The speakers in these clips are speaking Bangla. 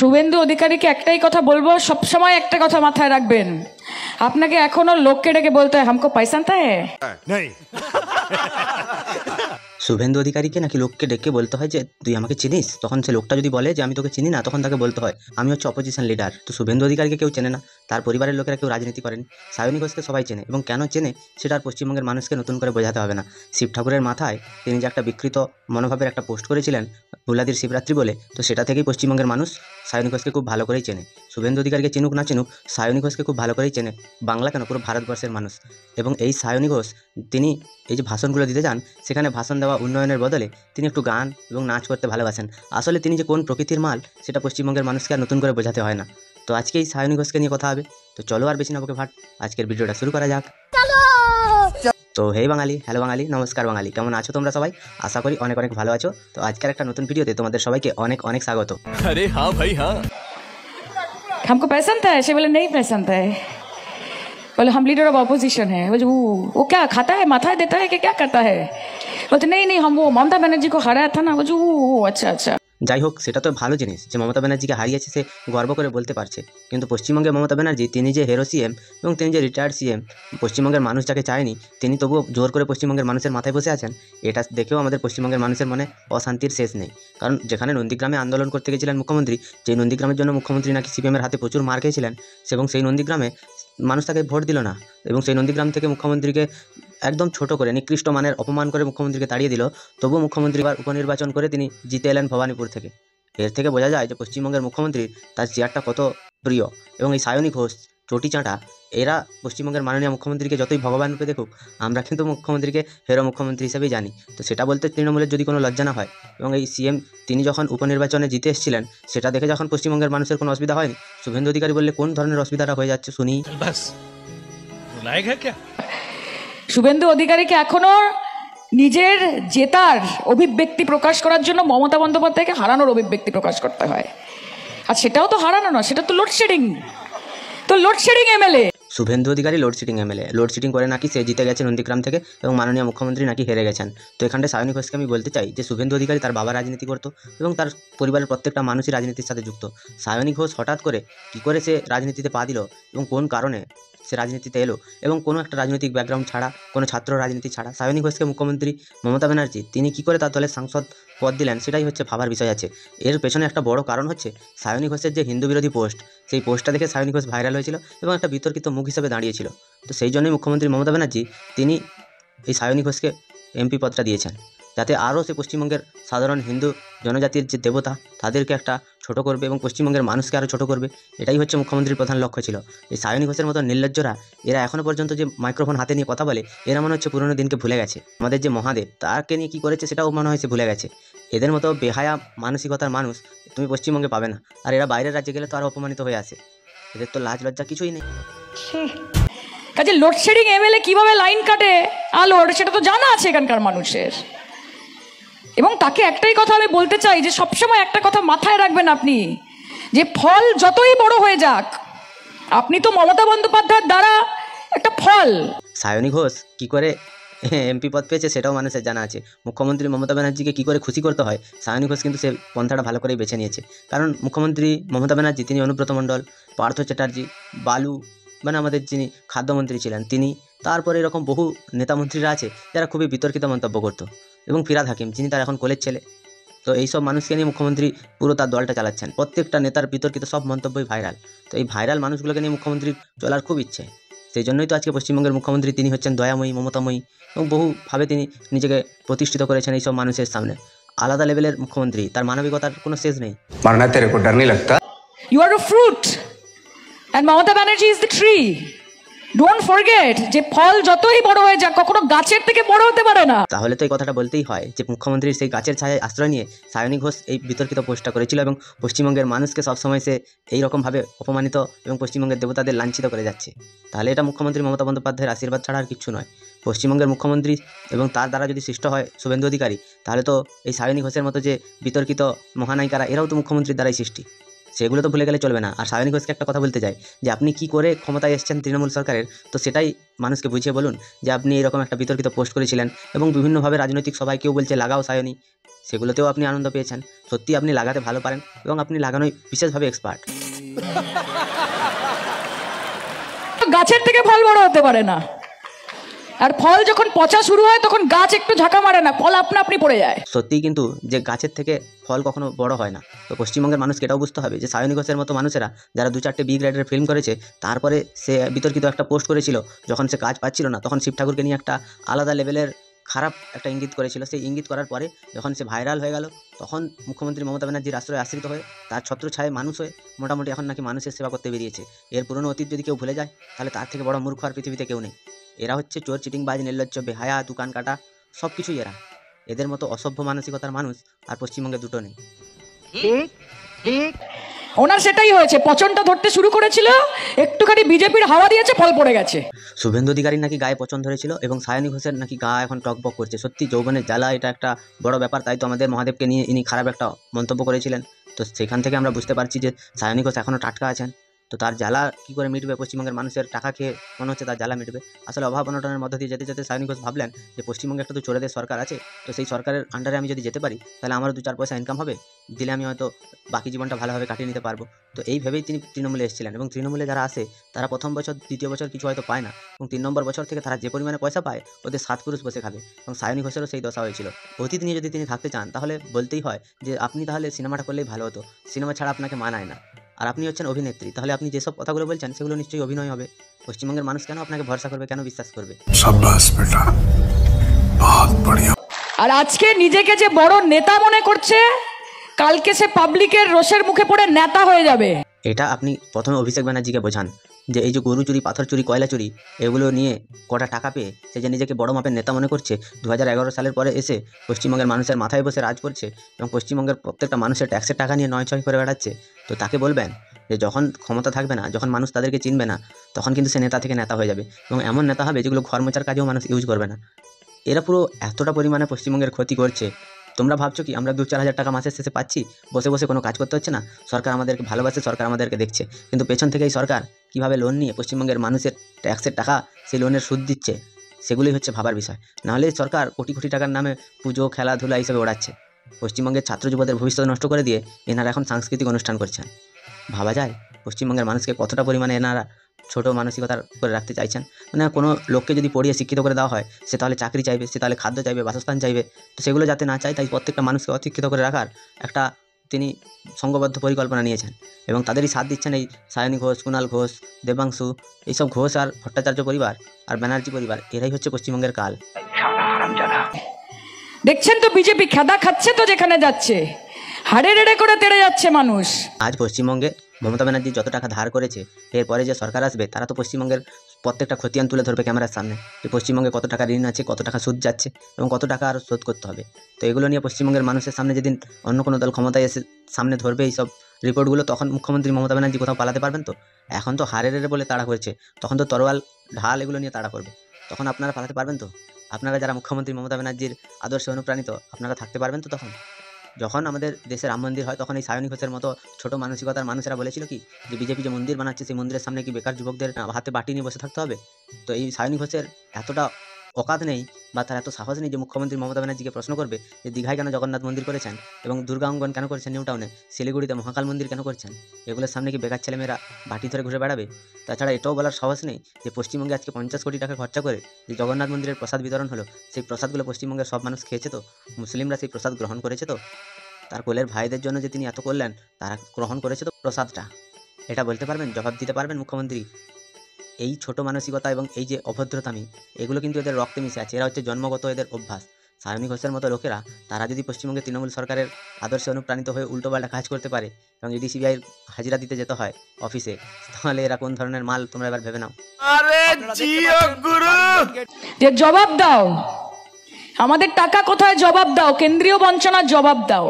শুভেন্দু অধিকারীকে একটাই কথা বলবো, সবসময় একটা কথা মাথায় রাখবেন, আপনাকে এখনো লোককে ডেকে বলতে হয় হামকো পয়সা আনতা হ্যায়। শুভেন্দু অধিকারীকে নাকি লোককে ডেকে বলতে হয় যে তুই আমাকে চিনিস, তখন সে লোকটা যদি বলে যে আমি তোকে চিনি না, তখন তাকে বলতে হয় আমি হচ্ছে অপোজিশন লিডার। তো শুভেন্দু অধিকারীকে কেউ চেনে না, তার পরিবারের লোকেরা কেউ রাজনীতি করেনি। সায়নী ঘোষকে সবাই চেনে, এবং কেন চেনে সেটা আর পশ্চিমবঙ্গের মানুষকে নতুন করে বোঝাতে হবে না। শিব ঠাকুরের মাথায় তিনি যে একটা বিকৃত মনোভাবের একটা পোস্ট করেছিলেন বুলাদির শিবরাত্রি বলে, তো সেটা থেকেই পশ্চিমবঙ্গের মানুষ সায়নী ঘোষকে খুব ভালো করেই চেনে। শুভেন্দু অধিকারীকে চিনুক না চিনুক, সায়নী ঘোষকে খুব ভালো করেই চেনে বাংলা কেন পুরো ভারতবর্ষের মানুষ। এবং এই সায়নী ঘোষ তিনি এই যে ভাষণগুলো দিতে যান, সেখানে ভাষণ দেওয়া উন্নয়নের বদলে তিনি একটু গান এবং নাচ করতে ভালোবাসেন। আসলে তিনি যে কোন প্রকৃতির মাল সেটা পশ্চিমবঙ্গের মানুষকে আর নতুন করে বোঝাতে হয় না। তো আজকে এই সায়নী ঘোষকে নিয়ে কথা হবে। তো চলো আর বেশি না বকে ভাট, আজকের ভিডিওটা শুরু করা যাক। তো হে বাঙালি, হ্যালো বাঙালি, নমস্কার বাঙালি, কেমন আছো তোমরা সবাই? আশা করি অনেক অনেক ভালো আছো। তো আজকের একটা নতুন ভিডিওতে তোমাদের সবাইকে অনেক অনেক স্বাগত। अरे हाँ भाई हाँ, हमको पैसा आनता है? से बोले नहीं पैसा आनता है। बोले हम लीडर ऑफ ऑपोजिशन है। बोले वो क्या खाता है, माथा देता है कि क्या करता है? बोलते नहीं नहीं हम वो ममता बनर्जी को हराया था ना। बोले अच्छा अच्छा। যাই হোক, সেটা তো ভালো জিনিস যে মমতা ব্যানার্জিকে হারিয়েছে, সে গর্ব করে বলতে পারছে। কিন্তু পশ্চিমবঙ্গে মমতা ব্যানার্জি তিনি যে হেরো সিএম এবং তিনি যে রিটায়ার্ড সিএম, পশ্চিমবঙ্গের মানুষ যাকে চায়নি, তিনি তবুও জোর করে পশ্চিমবঙ্গের মানুষের মাথায় বসে আছেন। এটা দেখেও আমাদের পশ্চিমবঙ্গের মানুষের মনে অশান্তির শেষ নেই। কারণ যেখানে নন্দীগ্রামে আন্দোলন করতে গেছিলেন মুখ্যমন্ত্রী, যে নন্দীগ্রামের জন্য মুখ্যমন্ত্রী নাকি সিপিএমের হাতে প্রচুর মার খেয়েছিলেন, এবং সেই নন্দীগ্রামে মানুষ তাকে ভোট দিল না, এবং সেই নন্দীগ্রাম থেকে মুখ্যমন্ত্রীকে একদম ছোট করে নিকৃষ্ট মানের অপমান করে মুখ্যমন্ত্রীকে তাড়িয়ে দিল। তবুও মুখ্যমন্ত্রী আবার উপনির্বাচন করে তিনি জিতে এলেন ভবানীপুর থেকে। এর থেকে বোঝা যায় যে পশ্চিমবঙ্গের মুখ্যমন্ত্রীর তার চেয়ারটা কত প্রিয়। এবং এই সায়নী ঘোষ, চটি চাঁটা, এরা পশ্চিমবঙ্গের মাননীয় মুখ্যমন্ত্রীকে যতই ভগবান রূপে দেখুক, আমরা কিন্তু মুখ্যমন্ত্রীকে হেরো মুখ্যমন্ত্রী হিসেবেই জানি। তো সেটা বলতে তৃণমূলের যদি কোনো লজ্জা না হয়, এবং এই সিএম তিনি যখন উপনির্বাচনে জিতে এসেছিলেন, সেটা দেখে যখন পশ্চিমবঙ্গের মানুষের কোনো অসুবিধা হয়নি, শুভেন্দু অধিকারী বললে কোন ধরনের অসুবিধাটা হয়ে যাচ্ছে শুনি। শুভেন্দু অধিকারীকে এখনো নিজের জেতার অভিব্যক্তি প্রকাশ করার জন্য মমতা বন্দ্যোপাধ্যায়কে হারানোর অভিব্যক্তি প্রকাশ করতে হয়। আর সেটাও তো হারানো না, সেটা তো লোডশেডিং। তো load shedding MLA Suvendu Adhikari load shedding MLA, load shedding করে নাকি সে জিতে গেছে নন্দীগ্রাম থেকে, এবং মাননীয় মুখ্যমন্ত্রী নাকি হেরে গেছেন। তো এখানটায় সায়নী ঘোষকে আমি বলতে চাই যে শুভেন্দু অধিকারী তার বাবা রাজনীতি করতো, এবং তার পরিবারের প্রত্যেকটা মানুষই রাজনীতির সাথে যুক্ত। সায়নী ঘোষ হঠাৎ করে কী করে সে রাজনীতিতে পা দিল, এবং কোন কারণে সে রাজনীতিতে এলো, এবং কোনো একটা রাজনৈতিক ব্যাকগ্রাউন্ড ছাড়া, কোনো ছাত্র রাজনীতি ছাড়া সায়নী ঘোষকে মুখ্যমন্ত্রী মমতা ব্যানার্জি তিনি কী করে তার দলের সাংসদ পদ দিলেন, সেটাই হচ্ছে ভাবার বিষয় আছে। এর পেছনে একটা বড় কারণ হচ্ছে সায়নী ঘোষের যে হিন্দু বিরোধী পোস্ট, সেই পোস্টটা দেখে সায়নী ঘোষ ভাইরাল হয়েছিল এবং একটা বিতর্কিত মুখ হিসেবে দাঁড়িয়েছিল। তো সেই জন্যই মুখ্যমন্ত্রী মমতা ব্যানার্জি তিনি এই সায়নী ঘোষকে এমপি পদটা দিয়েছেন, যাতে আরও সে পশ্চিমবঙ্গের সাধারণ হিন্দু জনজাতির যে দেবতা তাদেরকে একটা ছোট করবে এবং পশ্চিমবঙ্গের মানুষকে আরও ছোট করবে। এটাই হচ্ছে মুখ্যমন্ত্রীর প্রধান লক্ষ্য ছিল। এই সায়নী ঘোষের মতো নির্লজ্জরা, এরা এখনও পর্যন্ত যে মাইক্রোফোন হাতে নিয়ে কথা বলে, এরা মনে হচ্ছে পুরনো দিনকে ভুলে গেছে। আমাদের যে মহাদেব, তাকে নিয়ে কী করেছে সেটাও মনে হয় সে ভুলে গেছে। এদের মতো বেহায়া মানসিকতার মানুষ তুমি পশ্চিমবঙ্গে পাবে না। আর এরা বাইরের রাজ্যে গেলে তো আরও অপমানিত হয়ে আসে। এদের তো লাজ লজ্জা কিছুই নেই। কাজে লোডশেডিং এমএলএ কিভাবে লাইন কাটে আলোর, সেটা তো জানা আছে এখানকার মানুষের। এবং তাকে একটাই কথা আমি বলতে চাই যে সবসময় একটা কথা মাথায় রাখবেন আপনি, যে ফল যতই বড় হয়ে যাক, আপনি তো মমতা বন্দ্যোপাধ্যায়ের দ্বারা একটা ফল। সায়নী ঘোষ কী করে এমপি পদ পেয়েছে সেটাও মানুষের জানা আছে। মুখ্যমন্ত্রী মমতা ব্যানার্জিকে কী করে খুশি করতে হয়, সায়নী ঘোষ কিন্তু সে পন্থাটা ভালো করেই বেছে নিয়েছে। কারণ মুখ্যমন্ত্রী মমতা ব্যানার্জি তিনি অনুব্রত মণ্ডল, পার্থ চ্যাটার্জি, বালু মানে আমাদের যিনি খাদ্যমন্ত্রী ছিলেন তিনি, তারপরে এরকম বহু নেতামন্ত্রীরা আছে যারা খুবই বিতর্কিত মন্তব্য করতো, এবং ফিরহাদ হাকিম যিনি তার এখন কোলের ছেলে। তো এইসব মানুষকে নিয়ে মুখ্যমন্ত্রী পুরো তার দলটা চালাচ্ছেন। প্রত্যেকটা নেতার বিতর্কিত সব মন্তব্যই ভাইরাল। তো এই ভাইরাল মানুষগুলোকে নিয়ে মুখ্যমন্ত্রীর চলার খুব ইচ্ছে। সেই জন্যই তো আজকে পশ্চিমবঙ্গের মুখ্যমন্ত্রী তিনি হচ্ছেন দয়াময়ী, মমতাময়ী, এবং বহুভাবে তিনি নিজেকে প্রতিষ্ঠিত করেছেন এইসব মানুষের সামনে। আলাদা লেভেলের মুখ্যমন্ত্রী, তার মানবিকতার কোনো শেষ নেই। মারনা তেরে কো ডর নেই লাগতা। You are a fruit and Mamata Banerjee is the tree. Don't forget যে ফল যতই বড় হয়ে যাক কখনো গাছের থেকে বড় হতে পারে না। তাহলে তো এই কথাটা বলতেই হয় যে মুখ্যমন্ত্রীর সেই গাছের ছায়ায় আশ্রয় নিয়ে সায়নী ঘোষ এই বিতর্কিত পোস্টটা করেছিল, এবং পশ্চিমবঙ্গের মানুষকে সবসময় সে এইরকমভাবে অপমানিত এবং পশ্চিমবঙ্গের দেবতাদের লাঞ্ছিত করে যাচ্ছে। তাহলে এটা মুখ্যমন্ত্রী মমতা বন্দ্যোপাধ্যায়ের আশীর্বাদ ছাড়া আর কিচ্ছু নয়। পশ্চিমবঙ্গের মুখ্যমন্ত্রী এবং তার দ্বারা যদি সৃষ্ট হয় শুভেন্দু অধিকারী, তাহলে তো এই সায়নী ঘোষের মতো যে বিতর্কিত মহানায়িকারা, এরাও তো মুখ্যমন্ত্রীর দ্বারাই সৃষ্টি। সেগুলো তো ভুলে গেলে চলবে না। আর সায়নী ঘোষকে একটা কথা বলতে চাই যে আপনি কি করে ক্ষমতায় এসেছেন তৃণমূল সরকারের, তো সেটাই মানুষকে বুঝিয়ে বলুন যে আপনি এরকম একটা বিতর্কিত পোস্ট করেছিলেন এবং বিভিন্নভাবে রাজনৈতিক সবাই কেউ বলছে লাগাও সায়নী, সেগুলোতেও আপনি আনন্দ পেয়েছেন। সত্যি আপনি লাগাতে ভালো পারেন এবং আপনি লাগানোয় বিশেষভাবে এক্সপার্ট। গাছের থেকে ফল বড় হতে পারে না, আর ফল যখন পচা শুরু হয় তখন গাছ একটু ঝাঁকা মারে না, ফল আপনা আপনি পড়ে যায়। সত্যিই কিন্তু যে গাছের থেকে ফল কখনো বড় হয় না। তো পশ্চিমবঙ্গের মানুষকে এটাও বুঝতে হবে যে সায়নী ঘোষের মতো মানুষেরা যারা 2-4টে বি গ্রেডের ফিল্ম করেছে, তারপরে সে বিতর্কিত একটা পোস্ট করেছিল যখন সে কাজ পাচ্ছিল না, তখন শিব ঠাকুরকে নিয়ে একটা আলাদা লেভেলের খারাপ একটা ইঙ্গিত করেছিল। সেই ইঙ্গিত করার পরে যখন সে ভাইরাল হয়ে গেল, তখন মুখ্যমন্ত্রী মমতা ব্যানার্জির আশ্রয়ে আশ্রিত হয়ে তার ছত্রছায়ায় মানুষ হয়ে মোটামুটি এখন নাকি মানুষের সেবা করতে বেরিয়েছে। এর পুরনো অতীত যদি কেউ ভুলে যায় তাহলে তার থেকে বড় মূর্খ আর পৃথিবীতে কেউ নেই। এরা হচ্ছে চোর, চিটিংবাজ, নির্লজ্জ, বেহায়া, দোকান কাটা, সব কিছুই এরা। এদের মতো অসভ্য মানসিকতার মানুষ আর পশ্চিমবঙ্গে দুটো নেই। ওনার সেটাই হয়েছে, পচনটা ধরতে শুরু করেছিল, একটুখানি বিজেপির হাওয়া দিয়েছে, ফল পড়ে গেছে। শুভেন্দু অধিকারীর নাকি গায়ে পচন ধরেছিল এবং সায়নী ঘোষের নাকি গা এখন টকবক করছে। সত্যি যৌবনের জ্বালা, এটা একটা বড় ব্যাপার। তাই তো আমাদের মহাদেবকে নিয়ে ইনি খারাপ একটা মন্তব্য করেছিলেন। তো সেখান থেকে আমরা বুঝতে পারছি যে সায়নী ঘোষ এখনও টাটকা আছেন। তো তার জ্বালা কী করে মিটবে? পশ্চিমবঙ্গের মানুষের টাকা খেয়ে মনে হচ্ছে তার জ্বালা মিটবে। আসলে অভাব অনটনের মধ্য দিয়ে যেতে যেতে সায়নী ঘোষ ভাবলেন যে পশ্চিমবঙ্গে একটা তো চোরেদের সরকার আছে, তো সেই সরকারের আন্ডারে আমি যদি যেতে পারি তাহলে আমারও 2-4 পয়সা ইনকাম হবে, দিলে আমি হয়তো বাকি জীবনটা ভালোভাবে কাটিয়ে নিতে পারবো। তো এই ভেবেই তিনি তৃণমূলে এসেছিলেন এবং তৃণমূলে যারা আসে তারা প্রথম বছর, দ্বিতীয় বছর কিছু হয়তো পায় না, এবং 3 নম্বর বছর থেকে তারা যে পরিমাণে পয়সা পায় ওদের 7 পুরুষ বসে খাবে। এবং সায়নী ঘোষেরও সেই দশা হয়েছিল। অতীত নিয়ে যদি তিনি থাকতে চান তাহলে বলতেই হয় যে আপনি তাহলে সিনেমাটা করলেই ভালো হতো, সিনেমা ছাড়া আপনাকে মানায় না। আর আপনি হচ্ছেন অভিনেত্রী, তাহলে আপনি যেসব কথাগুলো বলছেন সেগুলো নিশ্চয়ই অভিনয় হবে। পশ্চিমবঙ্গের মানুষ কেন আপনাকে ভরসা করবে, কেন বিশ্বাস করবে? शाबाश बेटा, बहुत बढ़िया। আর আজকে নিজেকে যে বড় নেতা মনে করছে, কালকে সে পাবলিকের রোষের মুখে পড়ে নেতা হয়ে যাবে। এটা আপনি প্রথমে অভিষেক ব্যানার্জিকে বোঝান যে এই যে গরু চুরি, পাথর চুরি, কয়লা চুরি, এগুলো নিয়ে কটা টাকা পেয়ে সে যে নিজেকে বড় মাপের নেতা মনে করছে, 2011 সালের পরে এসে পশ্চিমবঙ্গের মানুষের মাথায় বসে রাজ করছে এবং পশ্চিমবঙ্গের প্রত্যেকটা মানুষের ট্যাক্সের টাকা নিয়ে নয় ছয় করে বেড়াচ্ছে। তো তাকে বলবেন যে যখন ক্ষমতা থাকবে না, যখন মানুষ তাদেরকে চিনবে না, তখন কিন্তু সে নেতা থেকে নেতা হয়ে যাবে এবং এমন নেতা হবে যেগুলো ঘর মোচার কাজেও মানুষ ইউজ করবে না। এরা পুরো এতটা পরিমাণে পশ্চিমবঙ্গের ক্ষতি করছে। তোমরা ভাবছো কি আমরা 2-4 হাজার টাকা মাসের শেষে পাচ্ছি, বসে বসে কোনো কাজ করতে হচ্ছে না, সরকার আমাদেরকে ভালোবাসে, সরকার আমাদেরকে দেখছে, কিন্তু পেছন থেকে এই সরকার কীভাবে লোন নিয়ে পশ্চিমবঙ্গের মানুষের ট্যাক্সের টাকা সেই লোনের সুদ দিচ্ছে, সেগুলোই হচ্ছে ভাবার বিষয়। নাহলে সরকার কোটি কোটি টাকার নামে পুজো, খেলাধুলা এইসবে ওড়াচ্ছে। পশ্চিমবঙ্গের ছাত্র যুবদের ভবিষ্যৎ নষ্ট করে দিয়ে এনারা এখন সাংস্কৃতিক অনুষ্ঠান করছেন। ভাবা যায় পশ্চিমবঙ্গের মানুষকে কতটা পরিমাণে এনারা ছোটো মানসিকতার করে রাখতে চাইছেন। মানে কোনো লোককে যদি পড়িয়ে শিক্ষিত করে দেওয়া হয়, সে তাহলে চাকরি চাইবে, সে তাহলে খাদ্য চাইবে, বাসস্থান চাইবে। তো সেগুলো যাতে না চায়, তাই প্রত্যেকটা মানুষকে অশিক্ষিত করে রাখার একটা তিনি সংঘবদ্ধ পরিকল্পনা নিয়েছেন এবং তাদেরই সাথ দিচ্ছেন এই সায়নী ঘোষ, কুণাল ঘোষ, দেবাংশু, এইসব ঘোষ আর ভট্টাচার্য পরিবার আর ব্যানার্জি পরিবার, এরাই হচ্ছে পশ্চিমবঙ্গের কাল। দেখছেন তো বিজেপি খেদা খাচ্ছে তো, যেখানে যাচ্ছে হাড়ে রেড়ে করে তেড়ে যাচ্ছে মানুষ। আজ পশ্চিমবঙ্গে মমতা ব্যানার্জি যত টাকা ধার করেছে, এরপরে যে সরকার আসবে তারা তো পশ্চিমবঙ্গের প্রত্যেকটা খতিয়ান তুলে ধরবে ক্যামেরার সামনে, যে পশ্চিমবঙ্গে কত টাকা ঋণ আছে, কত টাকা সুদ যাচ্ছে এবং কত টাকা আরও শোধ করতে হবে। তো এগুলো নিয়ে পশ্চিমবঙ্গের মানুষের সামনে যেদিন অন্য কোনো দল ক্ষমতায় এসে সামনে ধরবে এইসব রিপোর্টগুলো, তখন মুখ্যমন্ত্রী মমতা ব্যানার্জি কোথাও পালাতে পারবেন? তো এখন তো হারে রেড়ে বলে তাড়া করছে, তখন তো তরোয়াল, ঢাল এগুলো নিয়ে তাড়া করবে, তখন আপনারা পালাতে পারবেন তো? আপনারা যারা মুখ্যমন্ত্রী মমতা ব্যানার্জির আদর্শে অনুপ্রাণিত, আপনারা থাকতে পারবেন তো তখন? যখন আমাদের দেশে রাম মন্দির হয়, তখন এই সায়নী ঘোষের মতো ছোটো মানসিকতার মানুষেরা বলেছিল কি যে বিজেপি যে মন্দির বানাচ্ছে, সেই মন্দিরের সামনে কি বেকার যুবকদের হাতে বাটি নিয়ে বসে থাকতে হবে? তো এই সায়নী ঘোষের এতটা অকাত নেই বা তার এত সাহস নেই যে মুখ্যমন্ত্রী মমতা ব্যানার্জিকে প্রশ্ন করবে যে দীঘায় কেন জগন্নাথ মন্দির করেছেন এবং দুর্গা অঙ্গন কেন করেছেন, নিউ টাউনে, শিলিগুড়িতে মহাকাল মন্দির কেন করছেন? এগুলোর সামনে কি বেকার ছেলেমেয়েরা বাটি ধরে ঘুরে বেড়াবে? তাছাড়া এটাও বলার সাহস নেই যে পশ্চিমবঙ্গে আজকে 50 কোটি টাকা খরচা করে যে জগন্নাথ মন্দিরের প্রসাদ বিতরণ হলো, সেই প্রসাদগুলো পশ্চিমবঙ্গের সব মানুষ খেয়েছে তো? মুসলিমরা সেই প্রসাদ গ্রহণ করেছে তো? তার কোলের ভাইদের জন্য যে তিনি এত করলেন, তারা গ্রহণ করেছে তো প্রসাদটা? এটা বলতে পারবেন, জবাব দিতে পারবেন মুখ্যমন্ত্রী? এই ছোট মানসিকতা এবং এই যে অভদ্রতামি, এগুলো কিন্তু এদের রক্তে মিশে আছে, এরা হচ্ছে জন্মগত এদের অভ্যাস। সায়নী ঘোষের মতো লোকেরা, তারা যদি পশ্চিমবঙ্গে তৃণমূল সরকারের আদর্শে অনুপ্রাণিত হয়ে উল্টোপাল্টা কাজ করতে পারে এবং ইডি সিবিআইয়ের হাজিরা দিতে যেতে হয় অফিসে, তাহলে এরা কোন ধরনের মাল তোমরা এবার ভেবে নাও। যে জবাব দাও, আমাদের টাকা কোথায়, জবাব দাও, কেন্দ্রীয় বঞ্চনার জবাব দাও।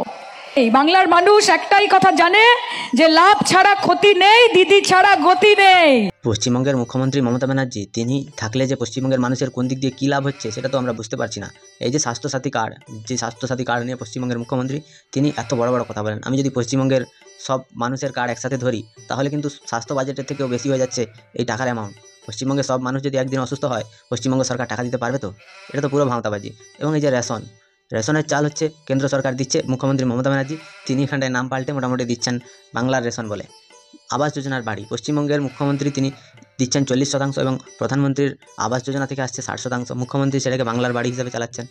এই বাংলার মানুষ একটাই কথা জানে যে লাভ ছাড়া ক্ষতি নেই, দিদি ছাড়া গতি নেই। পশ্চিমবঙ্গের মুখ্যমন্ত্রী মমতা ব্যানার্জি তিনি থাকলে যে পশ্চিমবঙ্গের মানুষের কোন দিক দিয়ে কী লাভ হচ্ছে সেটা তো আমরা বুঝতে পারছি না। এই যে স্বাস্থ্যসাথী কার্ড নিয়ে পশ্চিমবঙ্গের মুখ্যমন্ত্রী তিনি এত বড় বড় কথা বলেন। আমি যদি পশ্চিমবঙ্গের সব মানুষের কার্ড একসাথে ধরি তাহলে কিন্তু স্বাস্থ্য বাজেটের থেকেও বেশি হয়ে যাচ্ছে এই টাকার অ্যামাউন্ট। পশ্চিমবঙ্গের সব মানুষ যদি একদিন অসুস্থ হয় পশ্চিমবঙ্গ সরকার টাকা দিতে পারবে তো? এটা তো পুরো ভাঁওতাবাজি। এবং এই যে রেশনের চাল হচ্ছে কেন্দ্র সরকার দিচ্ছে, মুখ্যমন্ত্রী মমতা ব্যানার্জি তিনি এখানটায় নাম পাল্টে মোটামুটি দিচ্ছেন বাংলার রেশন বলে। আবাস যোজনার বাড়ি পশ্চিমবঙ্গের মুখ্যমন্ত্রী তিনি দিচ্ছেন 40% এবং প্রধানমন্ত্রীর আবাস যোজনা থেকে আসছে 60%। মুখ্যমন্ত্রী সেটাকে বাংলার বাড়ি হিসেবে চালাচ্ছেন।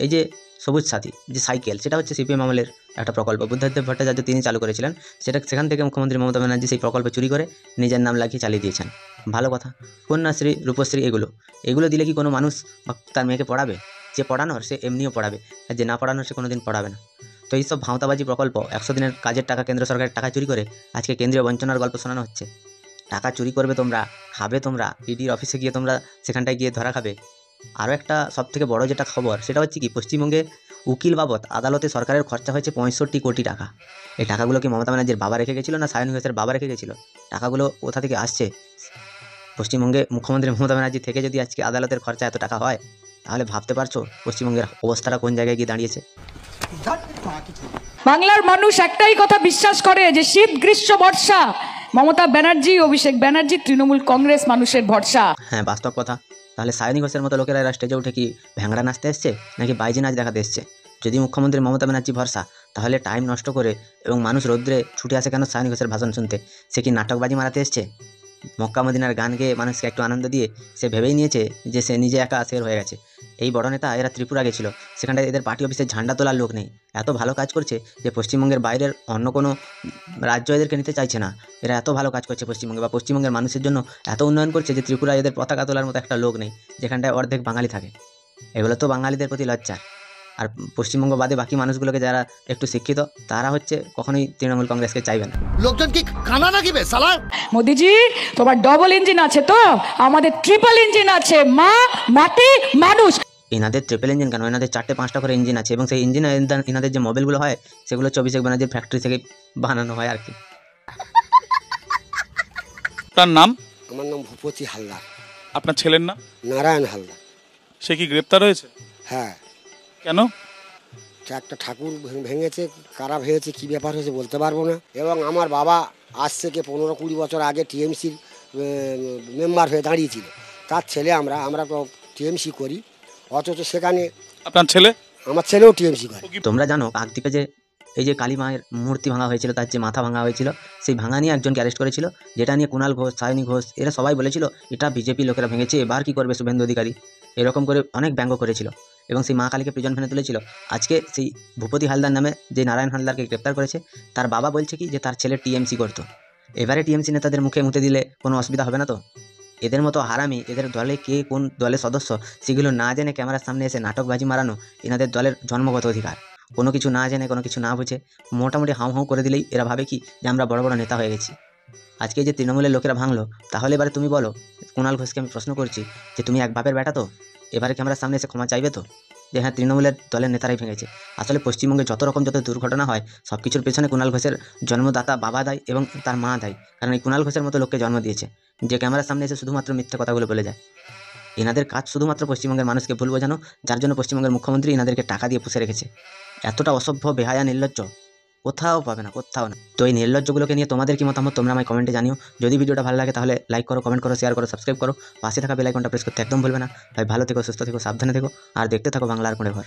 এই যে সবুজ সাথী যে সাইকেল, সেটা হচ্ছে সিপিএম আমলের একটা প্রকল্প, বুদ্ধদেব ভট্টাচার্য তিনি চালু করেছিলেন। সেখান থেকে মুখ্যমন্ত্রী মমতা ব্যানার্জি সেই প্রকল্প চুরি করে নিজের নাম লাগিয়ে চালিয়ে দিয়েছেন। ভালো কথা। কন্যাশ্রী, রূপশ্রী এগুলো দিলে কি কোনো মানুষ বা তার মেয়েকে পড়াবে? যে পড়ানোর সে এমনিও পড়াবে, আর যে না পড়ানোর সে কোনোদিন পড়াবে না। তো এইসব ভাঁওতাবাজি প্রকল্প 100 দিনের কাজের টাকা কেন্দ্র সরকারের টাকা চুরি করে আজকে কেন্দ্রীয় বঞ্চনার গল্প শোনানো হচ্ছে। টাকা চুরি করবে তোমরা, খাবে তোমরা, ইডির অফিসে গিয়ে তোমরা সেখানটায় গিয়ে ধরা খাবে। আরও একটা সবথেকে বড় যেটা খবর সেটা হচ্ছে কি, পশ্চিমবঙ্গে উকিল বাবদ আদালতে সরকারের খরচা হয়েছে 65 কোটি টাকা। এই টাকাগুলো কি মমতা ব্যানার্জির বাবা রেখে গেছিলো না সায়নী ঘোষের বাবা রেখে গেছিলো? টাকাগুলো কোথা থেকে আসছে? পশ্চিমবঙ্গে মুখ্যমন্ত্রী মমতা ব্যানার্জি থেকে যদি আজকে আদালতের খরচা এত টাকা হয় তাহলে ভাবতে পারছো পশ্চিমবঙ্গের অবস্থাটা কোন জায়গায় গিয়ে দাঁড়িয়েছে। বাংলার মানুষ একটাই কথা বিশ্বাস করে যে শীত, গ্রীষ্ম, বর্ষা মমতা ব্যানার্জি, অভিষেক ব্যানার্জি, তৃণমূল কংগ্রেস মানুষের ভরসা। হ্যাঁ, বাস্তব কথা। তাহলে সায়নী ঘোষের মতো লোকেরা এরা স্টেজে উঠে কি ভ্যাংড়া নাচতে এসছে নাকি বাইজি নাচ দেখাতে এসছে? যদি মুখ্যমন্ত্রী মমতা ব্যানার্জি ভরসা, তাহলে টাইম নষ্ট করে এবং মানুষ রৌদ্রে ছুটে আসে কেন সায়নী ঘোষের ভাষণ শুনতে? সে কি নাটকবাজি মারাতে এসছে? মক্কা মদিনার গান গেয়ে মানুষকে একটু আনন্দ দিয়ে সে ভেবেই নিয়েছে যে সে নিজে একা শের হয়ে গেছে। এই বড় নেতা এরা ত্রিপুরা গেছিল, সেখানটায় এদের পার্টি অফিসে ঝান্ডা তোলার লোক নেই। এত ভালো কাজ করছে যে পশ্চিমবঙ্গের বাইরের অন্য কোনো রাজ্য এদেরকে নিতে চাইছে না। এরা এত ভালো কাজ করছে পশ্চিমবঙ্গে, বা পশ্চিমবঙ্গের মানুষের জন্য এত উন্নয়ন করছে যে ত্রিপুরা এদের পতাকা তোলার মতো একটা লোক নেই, যেখানটায় অর্ধেক বাঙালি থাকে। এগুলো তো বাঙালিদের প্রতি লজ্জার। আর পশ্চিমবঙ্গ বাদে বাকি মানুষগুলোকে যারা একটু শিক্ষিত তারা হচ্ছে কখনোই তৃণমূল কংগ্রেসকে চাইবে না। লোকজন কি কানা নাকি বে সালা? মোদিজি, তোমার ডবল ইঞ্জিন আছে তো, আমাদের ট্রিপল ইঞ্জিন আছে। মা, মাটি, মানুষ। এনাদের ট্রিপল ইঞ্জিন কেন, এনাদের 4-5টা করে ইঞ্জিন আছে এবং সেই ইঞ্জিনে এনাদের যে মোবাইলগুলো হয় সেগুলো অভিষেক ব্যানার্জির ফ্যাক্টরি থেকে বানানো হয় আর কি। তার নাম? আমার নাম ভূপতি হালদার। আপনার ছেলের নাম? নারায়ণ হালদার। সে কি গ্রেপ্তার হয়েছে? হ্যাঁ। কেন? একটা ঠাকুর ভেঙেছে, কারা ভেঙেছে কী ব্যাপার হয়েছে বলতে পারবো না। এবং আমার বাবা আজ থেকে 15-20 বছর আগে টিএমসির মেম্বার হয়ে দাঁড়িয়েছিল। তার ছেলে আমরা তো টিএমসি করি, অথচ সেখানে আপনার ছেলে? আমার ছেলেও টিএমসি করে। তোমরা জানো কাকদ্বীপে যে এই যে কালী মায়ের মূর্তি ভাঙা হয়েছিল, তার যে মাথা ভাঙা হয়েছিল, সেই ভাঙা নিয়ে একজনকে অ্যারেস্ট করেছিল, যেটা নিয়ে কুণাল ঘোষ, সায়নী ঘোষ এরা সবাই বলেছিল এটা বিজেপি লোকেরা ভেঙেছে, এবার কী করবে শুভেন্দু অধিকারী, এরকম করে অনেক ব্যঙ্গ করেছিল এবং সেই মা কালীকে প্রিজন ভ্যানে তুলেছিল। আজকে সেই ভূপতি হালদার নামে যে নারায়ণ হালদারকে গ্রেপ্তার করেছে, তার বাবা বলছে কি যে তার ছেলে টিএমসি করতো। এবারে টিএমসি নেতাদের মুখে মুতে দিলে কোনো অসুবিধা হবে না তো? এদের মতো হারামি, এদের দলে কে কোন দলের সদস্য সেগুলো না জেনে ক্যামেরার সামনে এসে নাটকবাজি মারানো এনাদের দলের জন্মগত অধিকার। কোনো কিছু না জেনে, কোনো কিছু না বুঝে মোটামুটি হাউ হাউ করে দিলেই এরা ভাবে কি যে আমরা বড় বড় নেতা হয়ে গেছি। আজকে যে তৃণমূলের লোকেরা ভাঙলো, তাহলে এবারে তুমি বলো, কুণাল ঘোষকে আমি প্রশ্ন করছি যে তুমি এক বাপের বেটা তো, এবারে ক্যামেরার সামনে এসে ক্ষমা চাইবে তো যে হ্যাঁ তৃণমূলের দলের নেতারাই ভেঙেছে? আসলে পশ্চিমবঙ্গে যত দুর্ঘটনা হয় সব কিছুর পেছনে কুণাল ঘোষের জন্মদাতা বাবা দায়ী এবং তার মা দায়ী। কারণ এই কুণাল ঘোষের মতো লোককে জন্ম দিয়েছে যে ক্যামেরার সামনে এসে শুধুমাত্র মিথ্যে কথাগুলো বলে যায়। এনাদের কাজ শুধুমাত্র পশ্চিমবঙ্গের মানুষকে ভুল বোঝানো, যার জন্য পশ্চিমবঙ্গের মুখ্যমন্ত্রী এনাদেরকে টাকা দিয়ে পুষে রেখেছে। এতটা অসভ্য, বেহায়া, নির্লজ্জ কোথাও পাবে না, কোথাও না। তো এই নির্লজ্জগুলোকে নিয়ে তোমাদের কি মতামত তোমরা আমায় কমেন্টে জানিও। যদি ভিডিওটা ভালো লাগে তাহলে লাইক করো, কমেন্ট করো, শেয়ার করো, সাবস্ক্রাইব করো, পাশে থাকা বেল আইকনটা প্রেস করতে একদম ভুলবে না। ভাই ভালো থেকো, সুস্থ থেকো, সাবধানে থেকো আর দেখতে থাকো বাংলার কোণে ঘর।